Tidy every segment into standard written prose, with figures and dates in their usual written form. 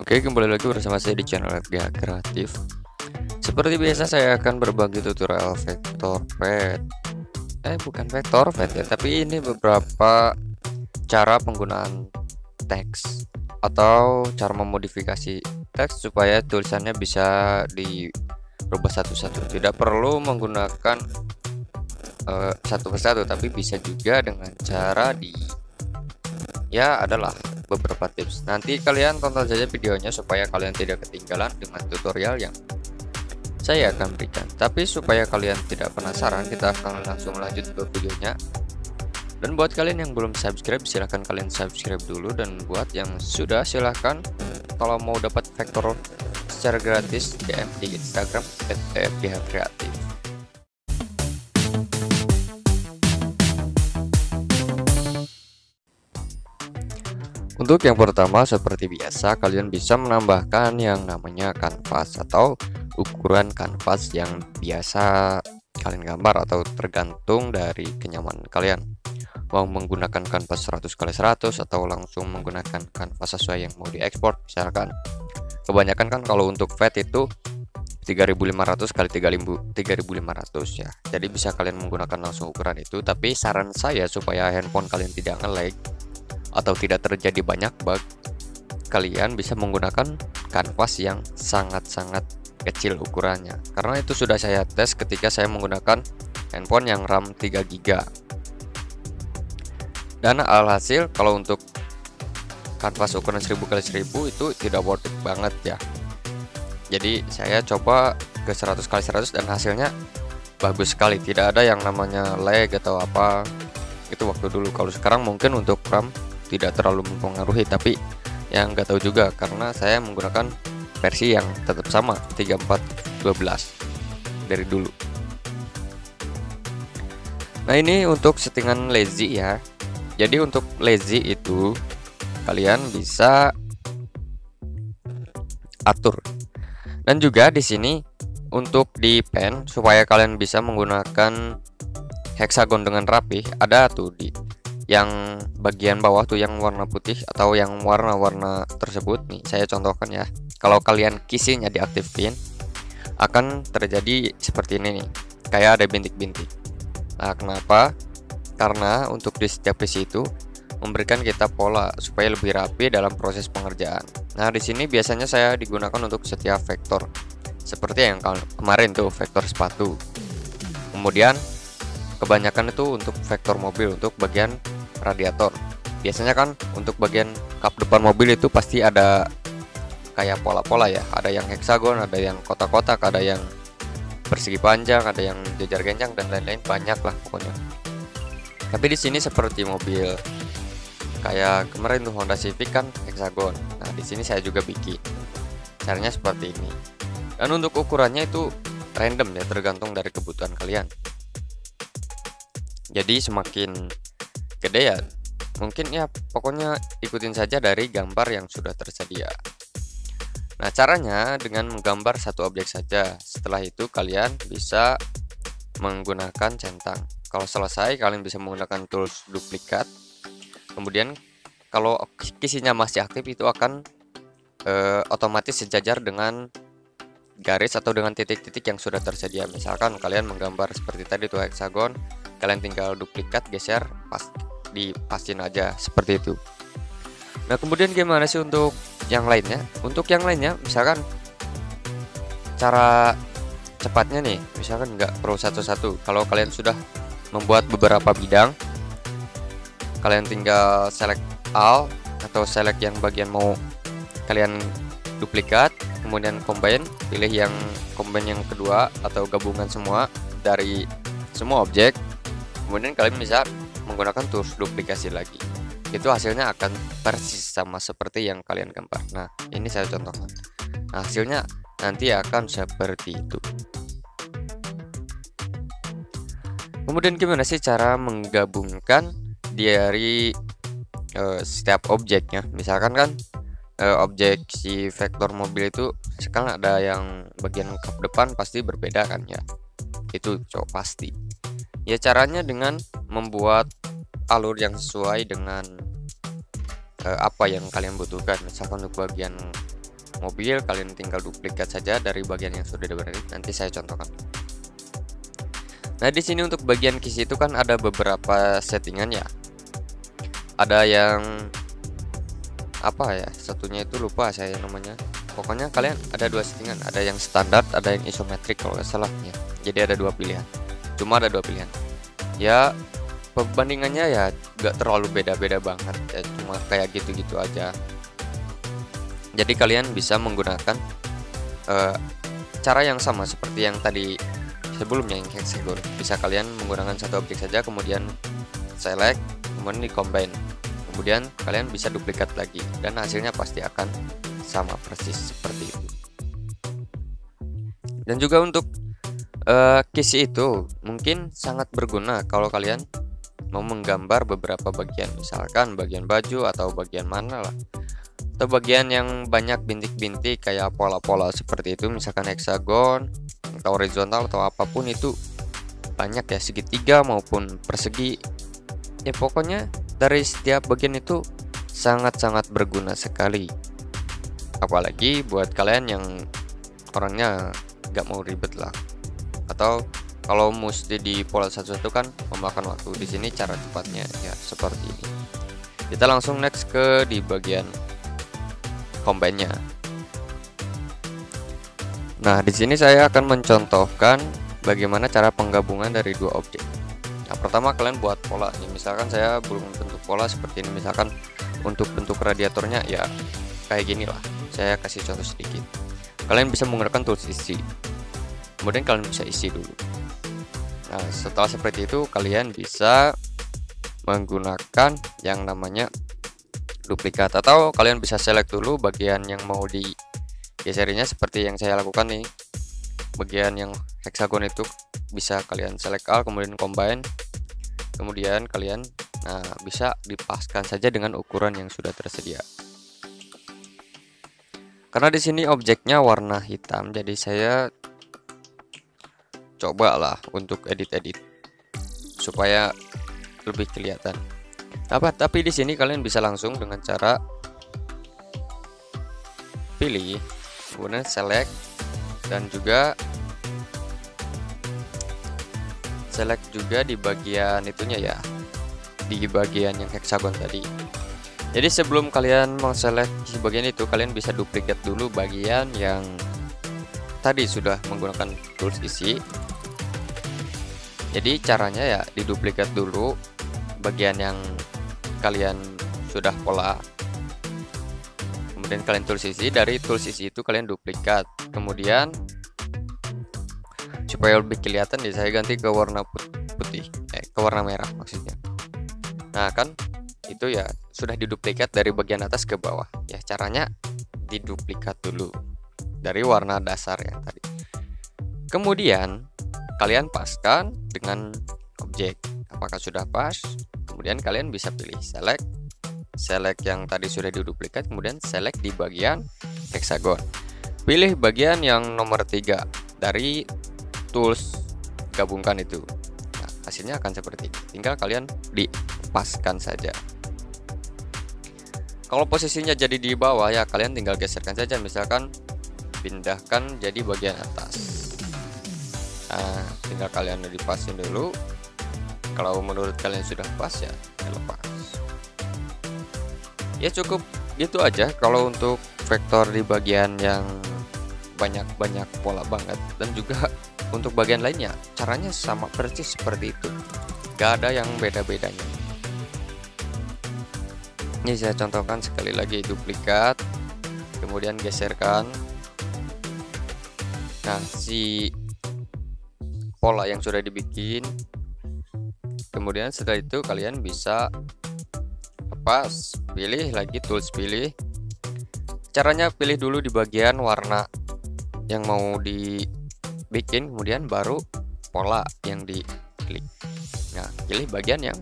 Oke, kembali lagi bersama saya di channel FGH Kreatif. Seperti biasa saya akan berbagi tutorial vektor pad. Bukan vektor pad ya, tapi ini beberapa cara penggunaan teks atau cara memodifikasi teks supaya tulisannya bisa dirubah satu-satu. Tidak perlu menggunakan satu persatu, tapi bisa juga dengan cara adalah beberapa tips. Nanti kalian tonton saja videonya supaya kalian tidak ketinggalan dengan tutorial yang saya akan berikan. Tapi supaya kalian tidak penasaran, kita akan langsung lanjut ke videonya. Dan buat kalian yang belum subscribe, silahkan kalian subscribe dulu. Dan buat yang sudah, silahkan kalau mau dapat vektor secara gratis, DM di Instagram @fghkreatif. Untuk yang pertama, seperti biasa, kalian bisa menambahkan yang namanya kanvas atau ukuran kanvas yang biasa kalian gambar, atau tergantung dari kenyamanan kalian. Mau menggunakan kanvas 100x100 atau langsung menggunakan kanvas sesuai yang mau diekspor. Misalkan kebanyakan kan kalau untuk fat itu 3500x3500 ya. Jadi bisa kalian menggunakan langsung ukuran itu. Tapi saran saya supaya handphone kalian tidak nge-lag atau tidak terjadi banyak bug, kalian bisa menggunakan kanvas yang sangat-sangat kecil ukurannya, karena itu sudah saya tes ketika saya menggunakan handphone yang RAM 3GB. Dan alhasil kalau untuk kanvas ukuran 1000x1000 itu tidak worth it banget ya. Jadi saya coba ke 100x100 dan hasilnya bagus sekali, tidak ada yang namanya lag atau apa. Itu waktu dulu. Kalau sekarang mungkin untuk RAM tidak terlalu mempengaruhi, tapi yang nggak tahu juga karena saya menggunakan versi yang tetap sama 3412 dari dulu. Nah, ini untuk settingan lazy ya. Jadi untuk lazy itu kalian bisa atur. Dan juga di sini untuk di pen supaya kalian bisa menggunakan hexagon dengan rapi, ada tuh di yang bagian bawah tuh yang warna putih atau yang warna-warna tersebut nih, saya contohkan ya. Kalau kalian kisinya diaktifin, akan terjadi seperti ini nih, kayak ada bintik-bintik. Nah, kenapa? Karena untuk di setiap kisi itu memberikan kita pola supaya lebih rapi dalam proses pengerjaan. Nah, di sini biasanya saya digunakan untuk setiap vektor, seperti yang kemarin tuh vektor sepatu. Kemudian kebanyakan itu untuk vektor mobil, untuk bagian radiator. Biasanya kan untuk bagian kap depan mobil itu pasti ada kayak pola-pola ya, ada yang heksagon, ada yang kotak-kotak, ada yang persegi panjang, ada yang jajar genjang dan lain-lain, banyak lah pokoknya. Tapi di sini seperti mobil kayak kemarin tuh Honda Civic kan heksagon. Nah, di sini saya juga bikin. Caranya seperti ini. Dan untuk ukurannya itu random ya, tergantung dari kebutuhan kalian. Jadi semakin gede ya mungkin ya, pokoknya ikutin saja dari gambar yang sudah tersedia. Nah, caranya dengan menggambar satu objek saja. Setelah itu kalian bisa menggunakan centang. Kalau selesai kalian bisa menggunakan tools duplikat. Kemudian kalau kisinya masih aktif itu akan otomatis sejajar dengan garis atau dengan titik-titik yang sudah tersedia. Misalkan kalian menggambar seperti tadi tuh heksagon, kalian tinggal duplikat, geser, dipasin aja seperti itu. Nah, kemudian gimana sih untuk yang lainnya? Untuk yang lainnya misalkan cara cepatnya nih, misalkan nggak perlu satu-satu. Kalau kalian sudah membuat beberapa bidang, kalian tinggal select all atau select yang bagian mau kalian duplikat, kemudian combine, pilih yang combine yang kedua atau gabungan semua dari semua objek. Kemudian kalian bisa menggunakan tools duplikasi lagi. Itu hasilnya akan persis sama seperti yang kalian gambar. Nah, ini saya contohkan. Nah, hasilnya nanti akan seperti itu. Kemudian gimana sih cara menggabungkan dari setiap objeknya? Misalkan kan objek si vektor mobil itu sekarang ada yang bagian kap depan pasti berbeda kan ya. Itu pasti. Ya, caranya dengan membuat alur yang sesuai dengan apa yang kalian butuhkan. Misalkan untuk bagian mobil, kalian tinggal duplikat saja dari bagian yang sudah diberi. Nanti saya contohkan. Nah, di sini untuk bagian keys itu kan ada beberapa settingan ya. Ada yang apa ya? Satunya itu lupa saya namanya. Pokoknya kalian ada dua settingan, ada yang standar, ada yang isometrik kalau nggak salah ya. Jadi ada dua pilihan. Cuma ada dua pilihan. Ya, perbandingannya ya nggak terlalu beda-beda banget ya, cuma kayak gitu-gitu aja. Jadi kalian bisa menggunakan cara yang sama seperti yang tadi sebelumnya yang hexagon. Bisa kalian menggunakan satu objek saja, kemudian select, kemudian di combine, kemudian kalian bisa duplikat lagi, dan hasilnya pasti akan sama persis seperti itu. Dan juga untuk keys itu mungkin sangat berguna kalau kalian mau menggambar beberapa bagian, misalkan bagian baju atau bagian mana lah, atau bagian yang banyak bintik-bintik kayak pola-pola seperti itu, misalkan hexagon atau horizontal atau apapun itu banyak ya, segitiga maupun persegi ya, pokoknya dari setiap bagian itu sangat-sangat berguna sekali. Apalagi buat kalian yang orangnya gak mau ribet lah, atau kalau mesti di pola satu-satu kan memakan waktu. Di sini cara cepatnya ya seperti ini. Kita langsung next ke di bagian combine-nya. Nah, di sini saya akan mencontohkan bagaimana cara penggabungan dari dua objek. Nah, pertama kalian buat pola nih. Misalkan saya belum bentuk pola seperti ini. Misalkan untuk bentuk radiatornya ya kayak gini lah. Saya kasih contoh sedikit. Kalian bisa menggunakan tools isi. Kemudian kalian bisa isi dulu. Nah, setelah seperti itu kalian bisa menggunakan yang namanya duplikat, atau kalian bisa select dulu bagian yang mau digeserinya seperti yang saya lakukan nih. Bagian yang hexagon itu bisa kalian select all, kemudian combine, kemudian kalian bisa dipaskan saja dengan ukuran yang sudah tersedia. Karena di sini objeknya warna hitam, jadi saya cobalah untuk edit-edit supaya lebih kelihatan. Tapi di sini kalian bisa langsung dengan cara pilih, kemudian select, dan juga select juga di bagian itunya ya, di bagian yang hexagon tadi. Jadi sebelum kalian mengselect bagian itu, kalian bisa duplikat dulu bagian yang tadi sudah menggunakan tools isi. Jadi caranya ya diduplikat dulu bagian yang kalian sudah pola, kemudian kalian tools isi. Dari tools isi itu kalian duplikat, kemudian supaya lebih kelihatan saya ganti ke warna putih, ke warna merah maksudnya. Nah kan itu ya sudah diduplikat dari bagian atas ke bawah ya. Caranya diduplikat dulu dari warna dasar yang tadi, kemudian kalian paskan dengan objek. Apakah sudah pas? Kemudian kalian bisa pilih select yang tadi sudah diduplikat, kemudian select di bagian hexagon. Pilih bagian yang nomor 3 dari tools gabungkan itu. Nah, hasilnya akan seperti ini. Tinggal kalian dipaskan saja. Kalau posisinya jadi di bawah ya kalian tinggal geserkan saja, misalkan pindahkan jadi bagian atas. Nah, tinggal kalian dipasin dulu. Kalau menurut kalian sudah pas ya lepas. Ya cukup gitu aja kalau untuk vektor di bagian yang banyak pola banget. Dan juga untuk bagian lainnya caranya sama persis seperti itu, gak ada yang beda-bedanya. Ini saya contohkan sekali lagi, duplikat, kemudian geserkan. Nah, si pola yang sudah dibikin, kemudian setelah itu kalian bisa lepas, pilih lagi tools, pilih. Caranya pilih dulu di bagian warna yang mau dibikin, kemudian baru pola yang diklik. Nah, pilih bagian yang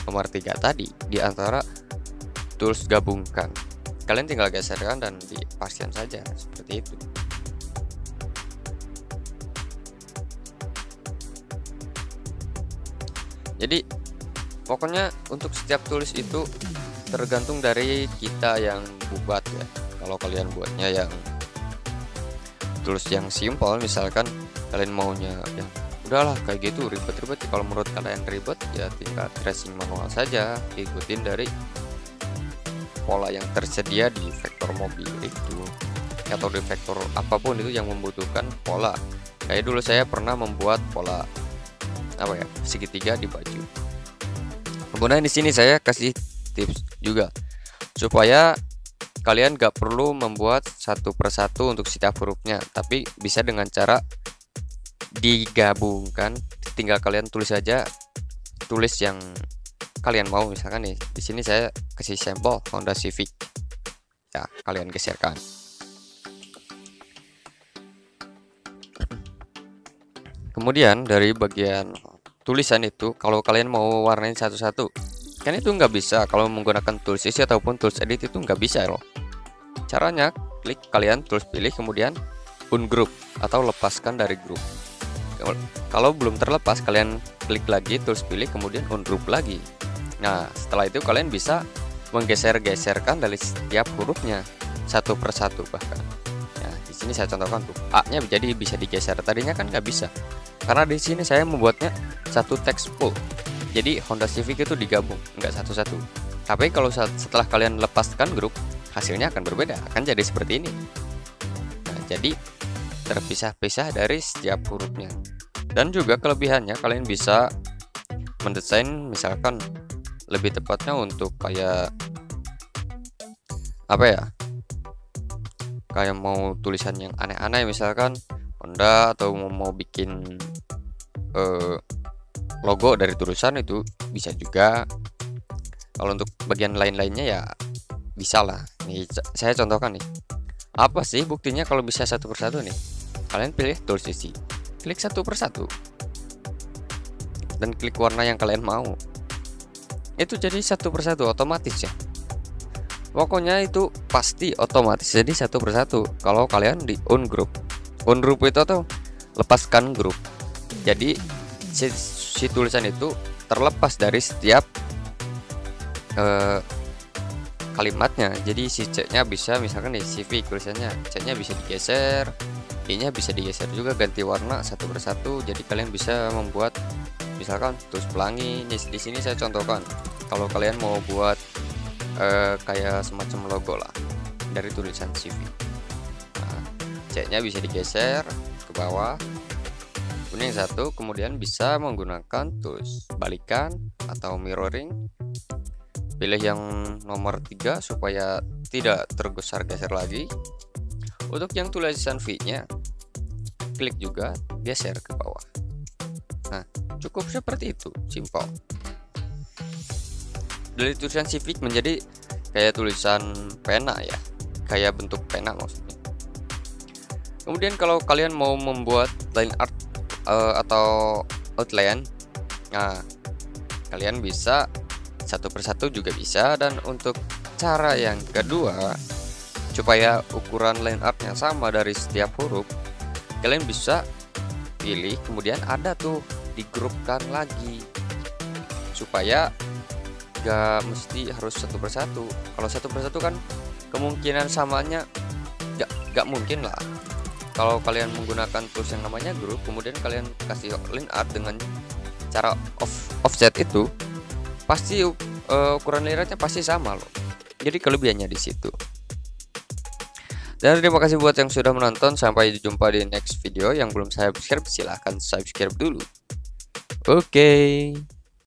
nomor 3 tadi di antara tools gabungkan. Kalian tinggal geserkan dan dipaskan saja seperti itu. Jadi pokoknya untuk setiap tulis itu tergantung dari kita yang buat ya. Kalau kalian buatnya yang tools yang simple, misalkan kalian maunya yang udahlah kayak gitu ribet-ribet, kalau menurut kalian ribet ya tinggal tracing manual saja, ikutin dari pola yang tersedia di vektor mobil itu atau di vektor apapun itu yang membutuhkan pola. Kayak dulu saya pernah membuat pola apa ya, segitiga di baju. Kemudian di sini saya kasih tips juga supaya kalian gak perlu membuat satu persatu untuk setiap hurufnya, tapi bisa dengan cara digabungkan. Tinggal kalian tulis saja, tulis yang kalian mau. Misalkan nih di sini saya kasih sampel Honda Civic, ya kalian geserkan. Kemudian dari bagian tulisan itu, kalau kalian mau warnain satu-satu, kan itu nggak bisa. Kalau menggunakan tools isi ataupun tools edit itu nggak bisa loh. Caranya klik, kalian tools pilih, kemudian ungroup atau lepaskan dari grup. Kalau belum terlepas, kalian klik lagi, tools pilih, kemudian ungroup lagi. Nah setelah itu kalian bisa menggeser-geserkan dari setiap hurufnya satu persatu bahkan. Nah di sini saya contohkan tuh A-nya jadi bisa digeser. Tadinya kan nggak bisa, karena di sini saya membuatnya satu teks full. Jadi Honda Civic itu digabung, nggak satu-satu. Tapi kalau setelah kalian lepaskan grup, hasilnya akan berbeda, akan jadi seperti ini. Nah, jadi terpisah-pisah dari setiap hurufnya. Dan juga kelebihannya, kalian bisa mendesain misalkan lebih tepatnya untuk kayak apa ya, kayak mau tulisan yang aneh-aneh misalkan Honda, atau mau bikin logo dari tulisan itu bisa juga. Kalau untuk bagian lain-lainnya ya bisa lah. Nih saya contohkan nih, apa sih buktinya kalau bisa satu persatu nih. Kalian pilih tools isi, klik satu persatu, dan klik warna yang kalian mau. Itu jadi satu persatu otomatis ya. Pokoknya itu pasti otomatis jadi satu persatu kalau kalian di ungroup. Ungroup itu tuh lepaskan grup. Jadi si tulisan itu terlepas dari setiap kalimatnya. Jadi si C-nya bisa, misalkan di CV tulisannya C-nya bisa digeser, I-nya bisa digeser juga, ganti warna satu persatu. Jadi kalian bisa membuat misalkan terus pelangi. Di sini saya contohkan kalau kalian mau buat kayak semacam logo lah dari tulisan CV. Nah, C-nya bisa digeser ke bawah, kuning satu, kemudian bisa menggunakan tools balikan atau mirroring. Pilih yang nomor 3 supaya tidak tergeser-geser lagi. Untuk yang tulisan V-nya, klik juga, geser ke bawah. Nah, cukup seperti itu, simple. Dari tulisan Civic menjadi kayak tulisan pena ya, kayak bentuk pena maksudnya. Kemudian kalau kalian mau membuat line art atau outline, nah kalian bisa satu persatu juga bisa. Dan untuk cara yang kedua, supaya ukuran line artnya sama dari setiap huruf, kalian bisa pilih, kemudian ada tuh digrupkan lagi, supaya gak mesti harus satu persatu. Kalau satu persatu kan kemungkinan samanya gak mungkin lah. Kalau kalian menggunakan tools yang namanya grup, kemudian kalian kasih line art dengan cara offset itu, pasti ukuran layarnya pasti sama loh. Jadi kelebihannya di situ. Dan terima kasih buat yang sudah menonton. Sampai jumpa di next video. Yang belum subscribe silahkan subscribe dulu. Oke.